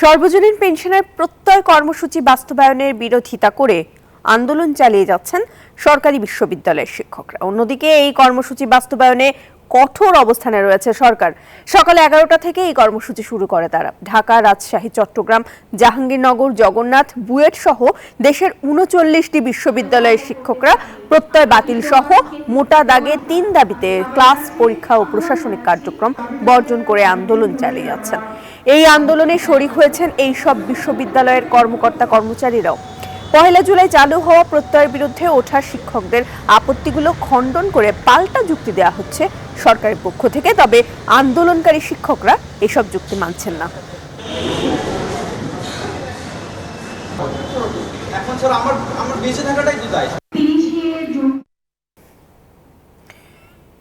সর্বজনীন পেনশনের প্রত্যয় কর্মসূচি বাস্তবায়নের বিরোধিতা করে আন্দোলন চালিয়ে যাচ্ছেন সরকারি বিশ্ববিদ্যালয়ের শিক্ষকরা। অন্যদিকে এই কর্মসূচি বাস্তবায়নে কঠোর অবস্থানে রয়েছে সরকার। সকাল 11টা থেকে এই কর্মসূচি শুরু করে তারা। ঢাকা, রাজশাহী, চট্টগ্রাম, জাহাঙ্গীরনগর, জগন্নাথ, বুয়েট সহ দেশের 39টি বিশ্ববিদ্যালয়ের শিক্ষকরা প্রত্যয় বাতিল সহ মোটা দাগে 3 দাবিতে ক্লাস, পরীক্ষা ও প্রশাসনিক কার্যক্রম বর্জন করে আন্দোলন চালিয়ে যাচ্ছেন। এই আন্দোলনে শরিক হয়েছেন এই সব বিশ্ববিদ্যালয়ের কর্মকর্তা কর্মচারীরাও। 1 জুলাই চালু হওয়া প্রত্যয়ের বিরুদ্ধে ওঠা শিক্ষকদের আপত্তিগুলো খণ্ডন করে পাল্টা যুক্তি দেওয়া হচ্ছে সরকারের পক্ষ থেকে। তবে আন্দোলনকারী শিক্ষকরা এসব যুক্তি মানছেন না।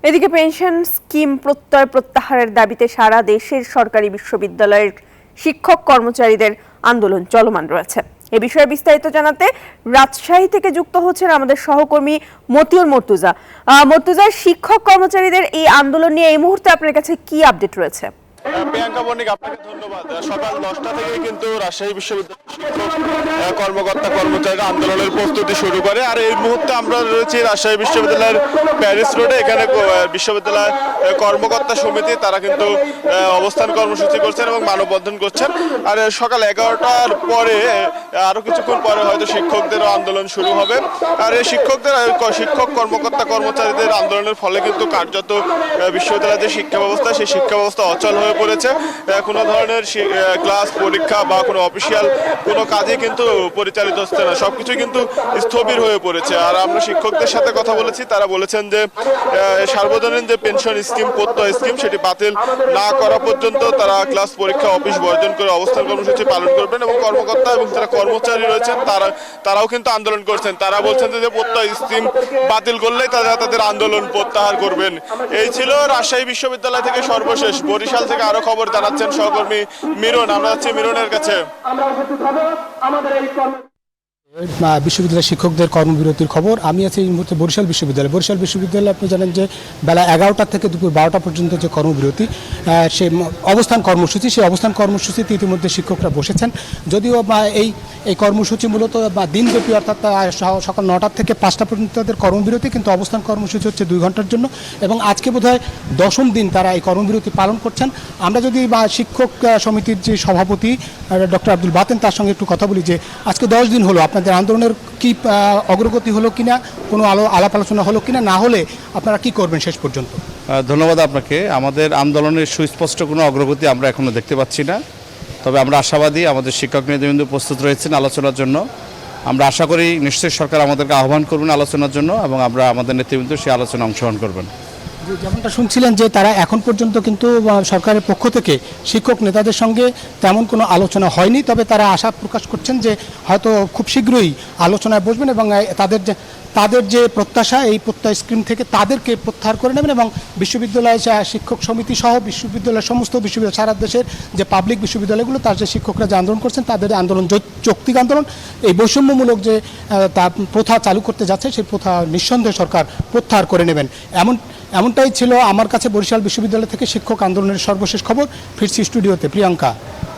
এদিকে পেনশন স্কিম প্রত্যয় প্রত্যাহারের দাবিতে সারা দেশের সরকারি বিশ্ববিদ্যালয়ের শিক্ষক কর্মচারীদের আন্দোলন চলমান রয়েছে। এ বিষয়ে বিস্তারিত জানাতে রাজশাহী থেকে যুক্ত হচ্ছেন আমাদের সহকর্মী মতিউর মর্তুজা। মর্তুজা, শিক্ষক কর্মচারীদের এই আন্দোলন নিয়ে এই মুহূর্তে আপনার কাছে কি আপডেট রয়েছে? প্রিয়াঙ্কা বণিক, আপনাকে ধন্যবাদ। সকাল 10টা থেকে কিন্তু রাজশাহী বিশ্ববিদ্যালয়ের শিক্ষক কর্মকর্তা কর্মচারীরা আন্দোলনের প্রস্তুতি শুরু করে। আর এই মুহূর্তে আমরা রয়েছি রাজশাহী বিশ্ববিদ্যালয়ের প্যারিস রোডে। এখানে বিশ্ববিদ্যালয় কর্মকর্তা সমিতি তারা কিন্তু অবস্থান কর্মসূচি করছেন এবং মানববন্ধন করছেন। আর সকাল 11টার পরে আরো কিছুক্ষণ পরে হয়তো শিক্ষকদেরও আন্দোলন শুরু হবে। আর এই শিক্ষক কর্মকর্তা কর্মচারীদের আন্দোলনের ফলে কিন্তু কার্যত বিশ্ববিদ্যালয়ের যে শিক্ষা ব্যবস্থা, সেই শিক্ষা ব্যবস্থা অচল হয়ে পড়েছে। কোনো ধরনের ক্লাস, পরীক্ষা বা কোনো অফিসিয়াল কোনো কাজই কিন্তু পরিচালিত হচ্ছে না, সবকিছু কিন্তু স্থবির হয়ে পড়েছে। আর আমরা শিক্ষকদের সাথে কথা বলেছি, তারা বলেছেন যে সার্বজনীন যে পেনশন স্কিম, প্রত্যয় স্কিম, সেটি বাতিল না করা পর্যন্ত তারা ক্লাস, পরীক্ষা, অফিস বর্জন করে অবস্থান কর্মসূচি পালন করবেন। এবং কর্মকর্তা এবং যারা কর্মচারী রয়েছেন তারাও কিন্তু আন্দোলন করছেন। তারা বলছেন যে প্রত্যয় স্কিম বাতিল করলেই তারা তাদের আন্দোলন প্রত্যাহার করবেন। এই ছিল রাজশাহী বিশ্ববিদ্যালয় থেকে সর্বশেষ। বরিশাল থেকে আরো খবর জানাচ্ছেন সহকর্মী মিরন। আমরা যাচ্ছি মিরনের কাছে। বিশ্ববিদ্যালয়ের শিক্ষকদের কর্মবিরতির খবর। আমি আছি এই মুহূর্তে বরিশাল বিশ্ববিদ্যালয়। আপনি জানেন যে বেলা 11টা থেকে দুপুর 12টা পর্যন্ত যে কর্মবিরতি, সেই অবস্থান কর্মসূচিতে ইতিমধ্যে শিক্ষকরা বসেছেন। যদিও এই কর্মসূচি মূলত দিনব্যাপী, অর্থাৎ সকাল 9টা থেকে 5টা পর্যন্ত তাদের কর্মবিরতি, কিন্তু অবস্থান কর্মসূচি হচ্ছে 2 ঘন্টার জন্য। এবং আজকে বোধহয় 10ম দিন তারা এই কর্মবিরতি পালন করছেন। আমরা যদি শিক্ষক সমিতির যে সভাপতি ডক্টর আব্দুল বাতেন, তার সঙ্গে একটু কথা বলি যে আজকে 10 দিন হলো আপনাদের আন্দোলনের কি অগ্রগতি হলো কিনা, কোনো আলাপ আলোচনা হলো কিনা, না হলে আপনারা কি করবেন শেষ পর্যন্ত? ধন্যবাদ আপনাকে। আমাদের আন্দোলনের সুস্পষ্ট কোনো অগ্রগতি আমরা এখনো দেখতে পাচ্ছি না। তবে আমরা আশাবাদী, আমাদের শিক্ষক নেতৃবৃন্দ প্রস্তুত রয়েছেন আলোচনার জন্য। আমরা আশা করি নিশ্চয়ই সরকার আমাদেরকে আহ্বান করবেন আলোচনার জন্য, এবং আমরা আমাদের নেতৃবৃন্দ সেই আলোচনা অংশগ্রহণ করবেন। যেমনটা শুনছিলেন যে তারা এখন পর্যন্ত কিন্তু সরকারের পক্ষ থেকে শিক্ষক নেতাদের সঙ্গে তেমন কোনো আলোচনা হয়নি। তবে তারা আশা প্রকাশ করছেন যে হয়তো খুব শীঘ্রই আলোচনায় বসবেন এবং তাদের যে প্রত্যাশা, এই প্রত্যয় স্কিম থেকে তাদেরকে প্রত্যাহার করে নেবেন। এবং বিশ্ববিদ্যালয় শিক্ষক সমিতি সহ সমস্ত বিশ্ববিদ্যালয়, সারা দেশের যে পাবলিক বিশ্ববিদ্যালয়গুলো, তার যে শিক্ষকরা যে আন্দোলন করছেন, তাদের আন্দোলন যৌক্তিক আন্দোলন। এই বৈষম্যমূলক যে প্রথা চালু করতে যাচ্ছে, সেই প্রথা নিঃসন্দেহে সরকার প্রত্যাহার করে নেবেন। এমনটাই ছিল আমার কাছে বরিশাল বিশ্ববিদ্যালয় থেকে শিক্ষক আন্দোলনের সর্বশেষ খবর। ফিরছি স্টুডিওতে। প্রিয়াঙ্কা।